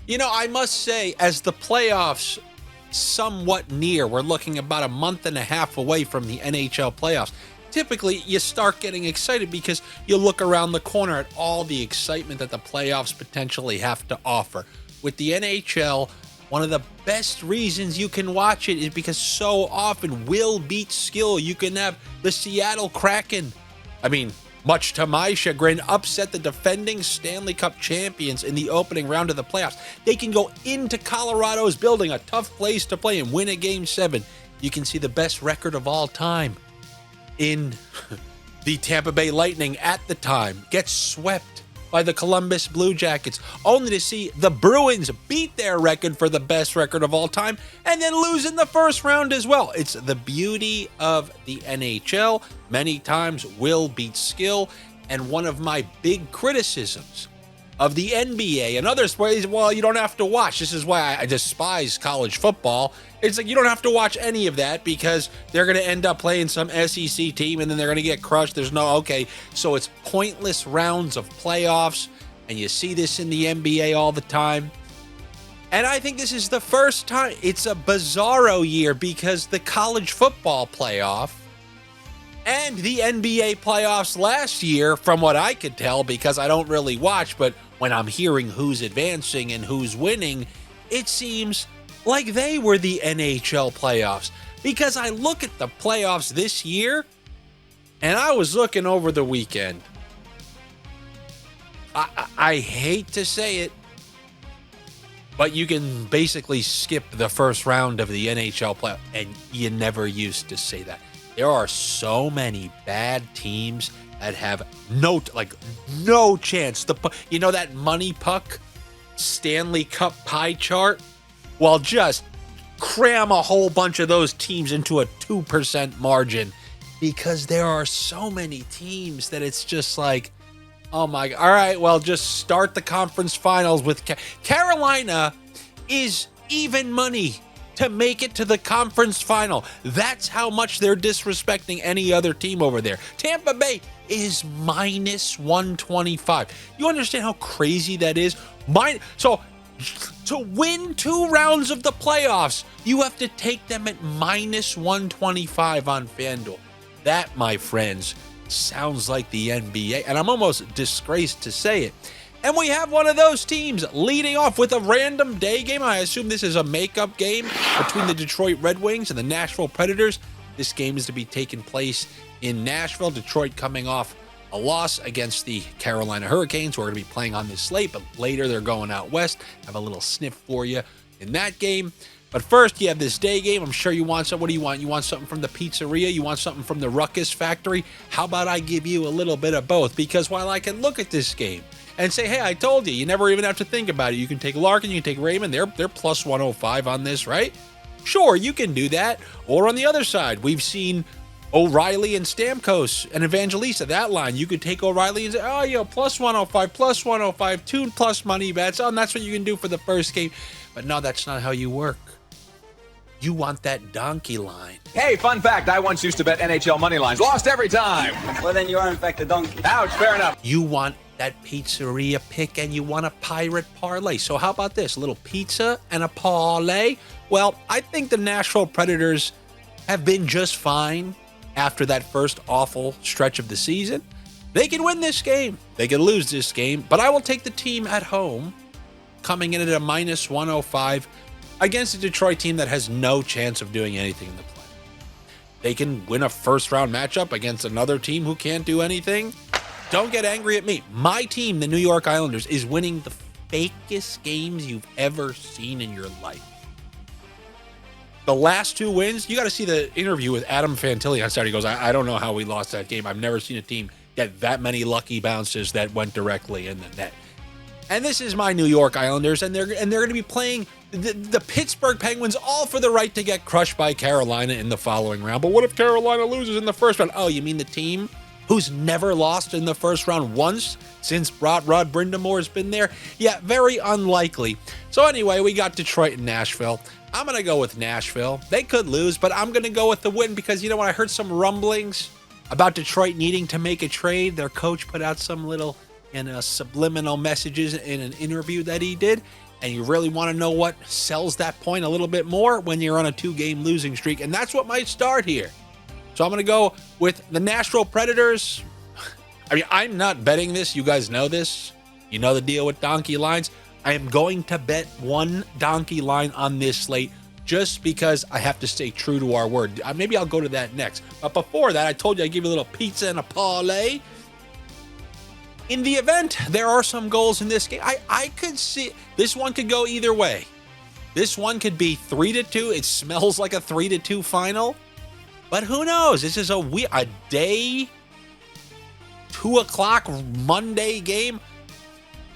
You know, I must say, as the playoffs somewhat near, we're looking about a month and a half away from the NHL playoffs. Typically, you start getting excited because you look around the corner at all the excitement that the playoffs potentially have to offer. With the NHL, one of the best reasons you can watch it is because so often will beats skill. You can have the Seattle Kraken, much to my chagrin, upset the defending Stanley Cup champions in the opening round of the playoffs. They can go into Colorado's building, a tough place to play, and win a Game 7. You can see the best record of all time in the Tampa Bay Lightning at the time get swept by the Columbus Blue Jackets, only to see the Bruins beat their record for the best record of all time and then lose in the first round as well. It's the beauty of the NHL. Many times will beats skill, and one of my big criticisms of the NBA and other sports, well, you don't have to watch. This is why I despise college football. It's like you don't have to watch any of that because they're going to end up playing some SEC team and then they're going to get crushed. There's no, okay, so it's pointless rounds of playoffs, and you see this in the NBA all the time. And I think this is the first time. It's a bizarro year because the college football playoff and the NBA playoffs last year, from what I could tell, because I don't really watch, but when I'm hearing who's advancing and who's winning, it seems like they were the NHL playoffs. Because I look at the playoffs this year, and I was looking over the weekend. I hate to say it, but you can basically skip the first round of the NHL playoff, and you never used to say that. There are so many bad teams that have no chance. That money puck Stanley Cup pie chart? Well, just cram a whole bunch of those teams into a 2% margin because there are so many teams that it's just like, oh my, all right, well, just start the conference finals with Carolina is even money to make it to the conference final. That's how much they're disrespecting any other team over there. Tampa Bay is minus 125. You understand how crazy that is? So to win 2 rounds of the playoffs, you have to take them at minus 125 on Fanduel. That, my friends, sounds like the NBA, and I'm almost disgraced to say it. And we have one of those teams leading off with a random day game. I assume this is a makeup game between the Detroit Red Wings and the Nashville Predators. This game is to be taking place in Nashville. Detroit coming off a loss against the Carolina Hurricanes, who are going to be playing on this slate, but later they're going out west. Have a little sniff for you in that game. But first, you have this day game. I'm sure you want some. What do you want? You want something from the pizzeria? You want something from the Ruckus Factory? How about I give you a little bit of both? Because while I can look at this game and say, hey, I told you, you never even have to think about it. You can take Larkin, you can take Raymond. They're plus 105 on this, right? Sure, you can do that. Or on the other side, we've seen O'Reilly and Stamkos and Evangelista, that line. You could take O'Reilly and say, oh, plus 105, 2 plus money bets. Oh, and that's what you can do for the first game. But no, that's not how you work. You want that donkey line. Hey, fun fact, I once used to bet NHL money lines. Lost every time. Well, then you are in fact a donkey. Ouch, fair enough. You want that pizzeria pick and you want a pirate parlay. So how about this? A little pizza and a parlay? Well, I think the Nashville Predators have been just fine after that first awful stretch of the season. They can win this game. They can lose this game. But I will take the team at home coming in at a minus 105 against a Detroit team that has no chance of doing anything in the play. They can win a first-round matchup against another team who can't do anything. Don't get angry at me. My team, the New York Islanders, is winning the fakest games you've ever seen in your life. The last 2 wins, you got to see the interview with Adam Fantilli on Saturday. He goes, I don't know how we lost that game. I've never seen a team get that many lucky bounces that went directly in the net. And this is my New York Islanders, and they're going to be playing the Pittsburgh Penguins, all for the right to get crushed by Carolina in the following round. But what if Carolina loses in the first round? Oh, you mean the team who's never lost in the first round once since Rod Brindamore's been there? Yeah, very unlikely. So anyway, we got Detroit and Nashville. I'm going to go with Nashville. They could lose, but I'm going to go with the win because, you know what, I heard some rumblings about Detroit needing to make a trade. Their coach put out some little subliminal messages in an interview that he did. And you really want to know what sells that point a little bit more when you're on a 2-game losing streak. And that's what might start here. So I'm going to go with the Nashville Predators. I mean, I'm not betting this. You guys know this. You know the deal with donkey lines. I am going to bet one donkey line on this slate just because I have to stay true to our word. Maybe I'll go to that next. But before that, I told you I'd give you a little pizza and a parlay. In the event there are some goals in this game, I could see this one could go either way. This one could be 3-2. It smells like a 3-2 final, but who knows? This is a day 2 o'clock Monday game.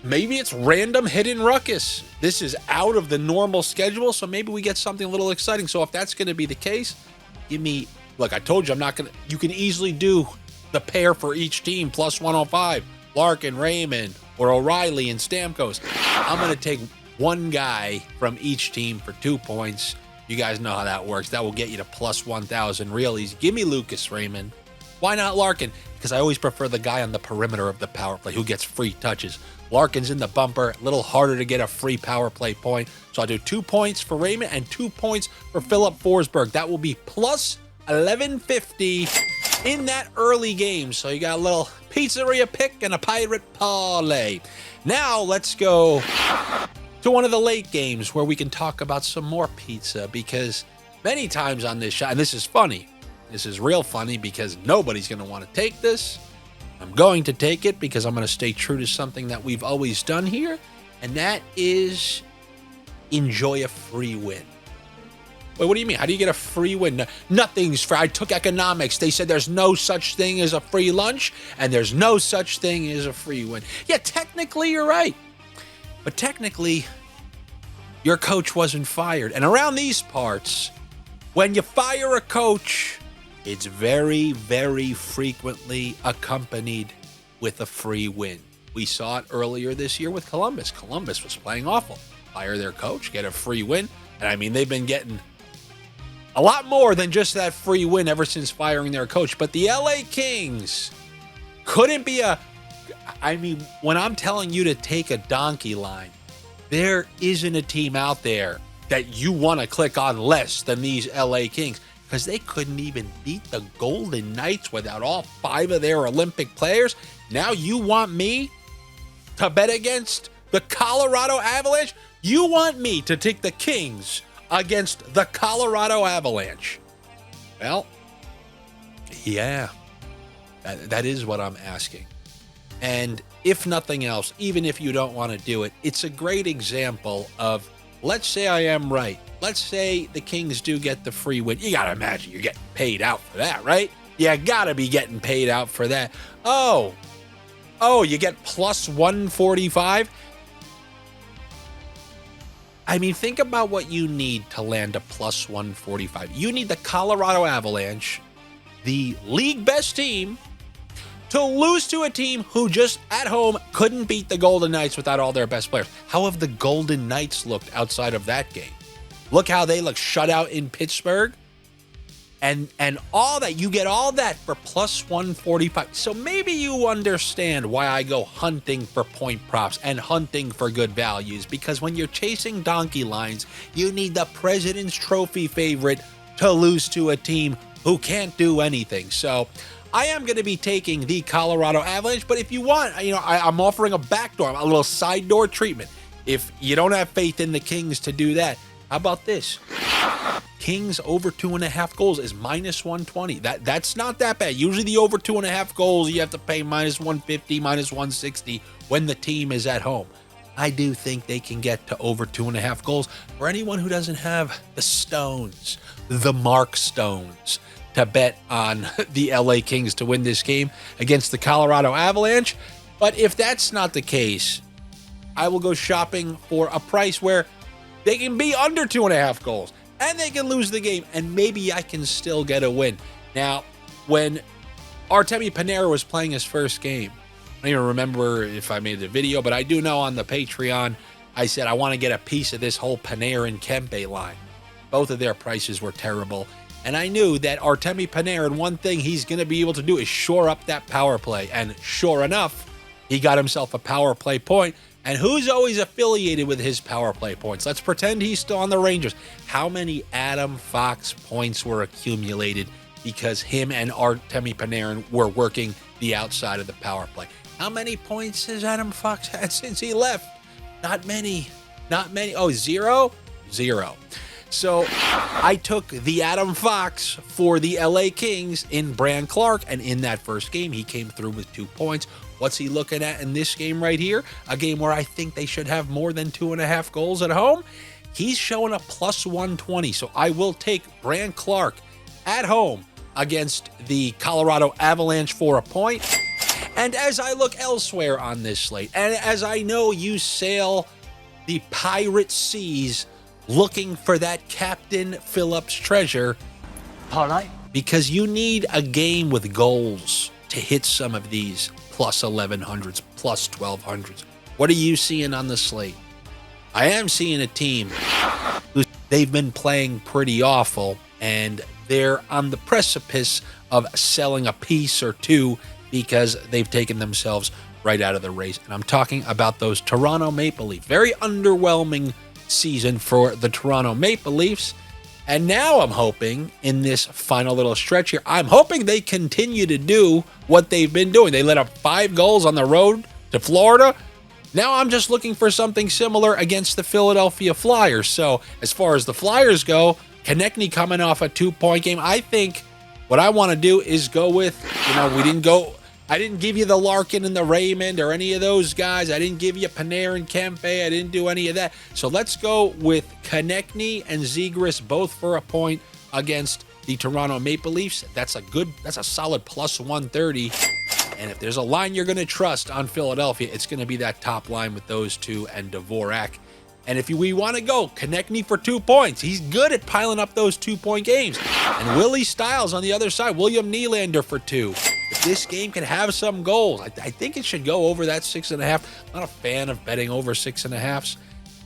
Maybe it's random hidden ruckus. This is out of the normal schedule, so maybe we get something a little exciting. So if that's going to be the case, give me. Look, I told you I'm not going to. You can easily do the pair for each team plus 105. Larkin, Raymond, or O'Reilly and Stamkos. I'm going to take one guy from each team for 2 points. You guys know how that works. That will get you to plus 1,000 real easy. Give me Lucas Raymond. Why not Larkin? Because I always prefer the guy on the perimeter of the power play who gets free touches. Larkin's in the bumper, a little harder to get a free power play point. So I'll do 2 points for Raymond and 2 points for Philip Forsberg. That will be plus 1150 in that early game. So you got a little pizzeria pick and a pirate parlay. Now let's go to one of the late games where we can talk about some more pizza, because many times on this shot, and this is funny, this is real funny because nobody's going to want to take this. I'm going to take it because I'm going to stay true to something that we've always done here, and that is enjoy a free win. Wait, what do you mean? How do you get a free win? No, nothing's free. I took economics. They said there's no such thing as a free lunch, and there's no such thing as a free win. Yeah, technically you're right. But technically, your coach wasn't fired. And around these parts, when you fire a coach, it's very, very frequently accompanied with a free win. We saw it earlier this year with Columbus. Columbus was playing awful. Fire their coach, get a free win. And I mean, they've been getting a lot more than just that free win ever since firing their coach. But the LA Kings couldn't be I mean, when I'm telling you to take a donkey line, there isn't a team out there that you want to click on less than these LA Kings, because they couldn't even beat the Golden Knights without all 5 of their Olympic players. Now you want me to bet against the Colorado Avalanche? You want me to take the Kings against the Colorado Avalanche? Well, yeah, that is what I'm asking. And if nothing else, even if you don't want to do it, it's a great example of, let's say I am right. Let's say the Kings do get the free win. You got to imagine you're getting paid out for that, right? You got to be getting paid out for that. Oh, you get plus 145? I mean, think about what you need to land a plus 145. You need the Colorado Avalanche, the league best team, to lose to a team who just at home couldn't beat the Golden Knights without all their best players. How have the Golden Knights looked outside of that game? Look how they look shut out in Pittsburgh. And all that, you get all that for plus 145. So maybe you understand why I go hunting for point props and hunting for good values, because when you're chasing donkey lines, you need the President's Trophy favorite to lose to a team who can't do anything. So I am going to be taking the Colorado Avalanche, but if you want, I'm offering a backdoor, a little side door treatment. If you don't have faith in the Kings to do that, how about this? Kings over 2.5 goals is minus 120. That's not that bad. Usually the over 2.5 goals, you have to pay minus 150, minus 160 when the team is at home. I do think they can get to over 2.5 goals. For anyone who doesn't have the stones, the Mark Stones, to bet on the LA Kings to win this game against the Colorado Avalanche. But if that's not the case, I will go shopping for a price where they can be under 2.5 goals and they can lose the game, and maybe I can still get a win. Now, when Artemi Panarin was playing his first game, I don't even remember if I made the video, but I do know on the Patreon, I said I want to get a piece of this whole Panarin Kempe line. Both of their prices were terrible. And I knew that Artemi Panarin, one thing he's going to be able to do is shore up that power play. And sure enough, he got himself a power play point. And who's always affiliated with his power play points? Let's pretend he's still on the Rangers. How many Adam Fox points were accumulated because him and Artemi Panarin were working the outside of the power play? How many points has Adam Fox had since he left? Not many. Not many. Oh, zero? Zero. So I took the Adam Fox for the LA Kings in Brand Clark, and in that first game, he came through with 2 points. What's he looking at in this game right here? A game where I think they should have more than 2.5 goals at home. He's showing a plus 120, so I will take Brand Clark at home against the Colorado Avalanche for a point. And as I look elsewhere on this slate, and as I know you sail the pirate seas looking for that Captain Phillips treasure, Parlay. because you need a game with goals to hit some of these plus 1100s, plus 1200s. What are you seeing on the slate? I am seeing a team who they've been playing pretty awful, and they're on the precipice of selling a piece or two because they've taken themselves right out of the race. And I'm talking about those Toronto Maple Leafs. Very underwhelming season for the Toronto Maple Leafs. And now I'm hoping in this final little stretch here, I'm hoping they continue to do what they've been doing. They let up 5 goals on the road to Florida. Now I'm just looking for something similar against the Philadelphia Flyers. So as far as the Flyers go, Konecny coming off a 2-point game, I think what I want to do is go with, I didn't give you the Larkin and the Raymond or any of those guys. I didn't give you Panarin and Kempe. I didn't do any of that. So let's go with Konecny and Zegras both for a point against the Toronto Maple Leafs. That's a solid plus 130. And if there's a line you're going to trust on Philadelphia, it's going to be that top line with those two and Dvorak. And if we want to go Konecny for 2 points, he's good at piling up those 2-point games. And Willie Stiles on the other side, William Nylander for 2. If this game can have some goals, I think it should go over that 6.5. I'm not a fan of betting over 6.5s,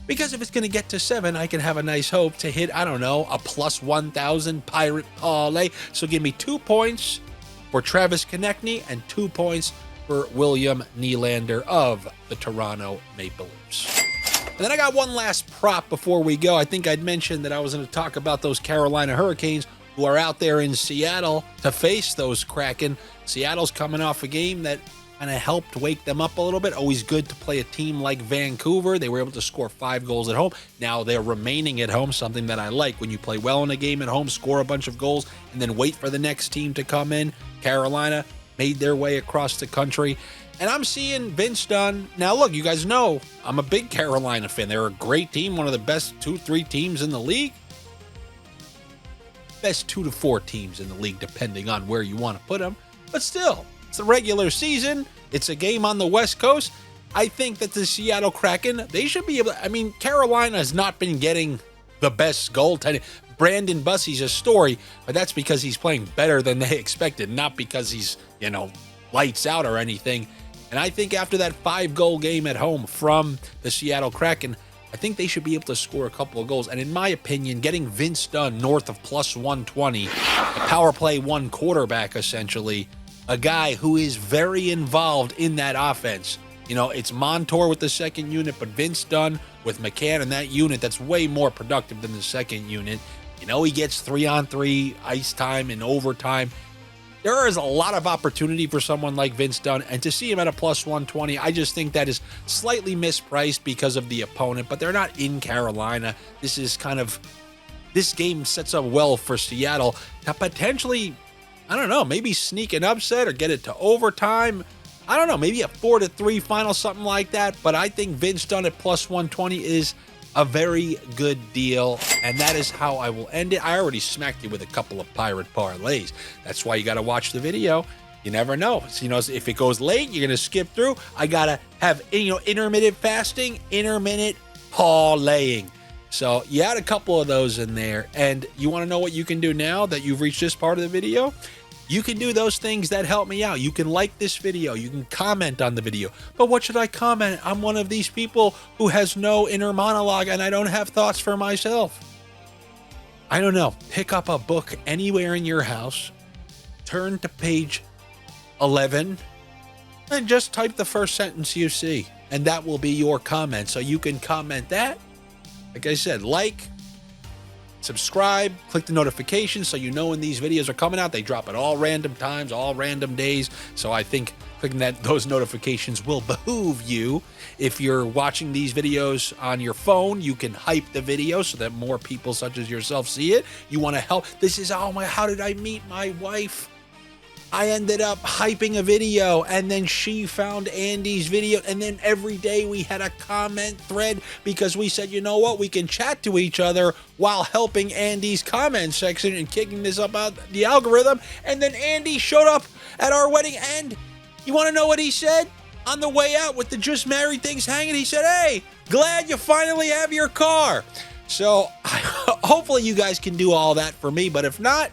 because if it's going to get to 7, I can have a nice hope to hit, I don't know, a plus 1,000 pirate parlay. So give me 2 points for Travis Konecny and 2 points for William Nylander of the Toronto Maple Leafs. And then I got one last prop before we go. I think I'd mentioned that I was going to talk about those Carolina Hurricanes who are out there in Seattle to face those Kraken. Seattle's coming off a game that kind of helped wake them up a little bit. Always good to play a team like Vancouver. They were able to score 5 goals at home. Now they're remaining at home, something that I like. When you play well in a game at home, score a bunch of goals, and then wait for the next team to come in. Carolina made their way across the country. And I'm seeing V.Dunn. Now, look, you guys know I'm a big Carolina fan. They're a great team, one of the best 2-3 teams in the league. Best 2 to 4 teams in the league, depending on where you want to put them. But still, it's the regular season. It's a game on the West Coast. I think that the Seattle Kraken, they should be able to, Carolina has not been getting the best goaltending. Brandon Bussy's a story, but that's because he's playing better than they expected, not because he's, lights out or anything. And I think after that 5-goal game at home from the Seattle Kraken, I think they should be able to score a couple of goals. And in my opinion, getting V.Dunn north of plus 120, a power play 1 quarterback, essentially, a guy who is very involved in that offense. It's Montour with the second unit, but V.Dunn with McCann and that unit, that's way more productive than the second unit. He gets 3-on-3 ice time and overtime. There is a lot of opportunity for someone like V.Dunn, and to see him at a plus 120, I just think that is slightly mispriced because of the opponent, but they're not in Carolina. This game sets up well for Seattle to potentially, maybe sneak an upset or get it to overtime. I don't know, maybe a 4-3 final, something like that, but I think V.Dunn at plus 120 is a very good deal, and that is how I will end it. I already smacked you with a couple of pirate parlays. That's why you got to watch the video. You never know. So, if it goes late, you're going to skip through. I got to have, intermittent fasting, intermittent parlaying. So you had a couple of those in there, and you want to know what you can do now that you've reached this part of the video? You can do those things that help me out. You can like this video. You can comment on the video. But what should I comment? I'm one of these people who has no inner monologue, and I don't have thoughts for myself. I don't know. Pick up a book anywhere in your house, turn to page 11, and just type the first sentence you see. and that will be your comment. So you can comment that. Like I said, like, subscribe, click the notifications so you know when these videos are coming out. They drop at all random times, all random days. So I think clicking those notifications will behoove you. If you're watching these videos on your phone, you can hype the video so that more people such as yourself see it. You want to help. This is, oh my, how did I meet my wife? I ended up hyping a video, and then she found Andy's video, and then every day we had a comment thread because we said, you know what, we can chat to each other while helping Andy's comment section and kicking this up out the algorithm. And then Andy showed up at our wedding, and you want to know what he said? On the way out with the just married things hanging, he said, hey, glad you finally have your car. So hopefully you guys can do all that for me, but if not,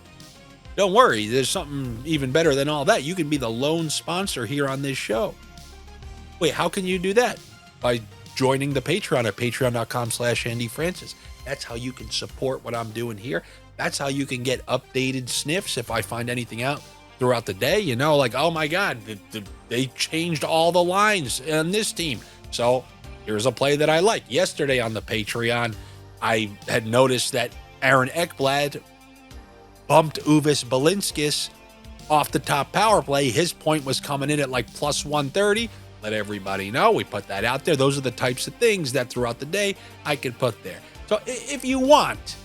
don't worry, there's something even better than all that. You can be the lone sponsor here on this show. Wait, how can you do that? By joining the Patreon at patreon.com/AndyFrancis. That's how you can support what I'm doing here. That's how you can get updated sniffs if I find anything out throughout the day. You know, like, oh my God, they changed all the lines on this team. So here's a play that I like. Yesterday on the Patreon, I had noticed that Aaron Ekblad bumped Uvis Balinskis off the top power play. His point was coming in at like plus 130. Let everybody know. We put that out there. Those are the types of things that throughout the day I could put there. So if you want,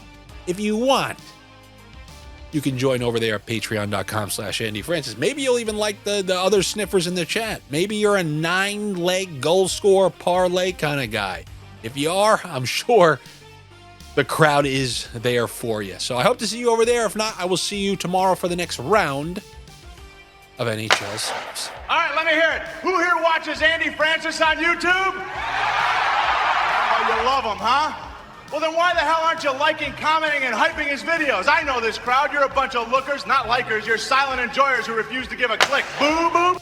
you can join over there at patreon.com/AndyFrancis. Maybe you'll even like the other sniffers in the chat. Maybe you're a 9-leg goal scorer parlay kind of guy. If you are, I'm sure the crowd is there for you. So I hope to see you over there. If not, I will see you tomorrow for the next round of NHL Sniffs. All right, let me hear it. Who here watches Andy Francis on YouTube? Oh, you love him, huh? Well, then why the hell aren't you liking, commenting, and hyping his videos? I know this crowd. You're a bunch of lookers, not likers. You're silent enjoyers who refuse to give a click. Boo, boo.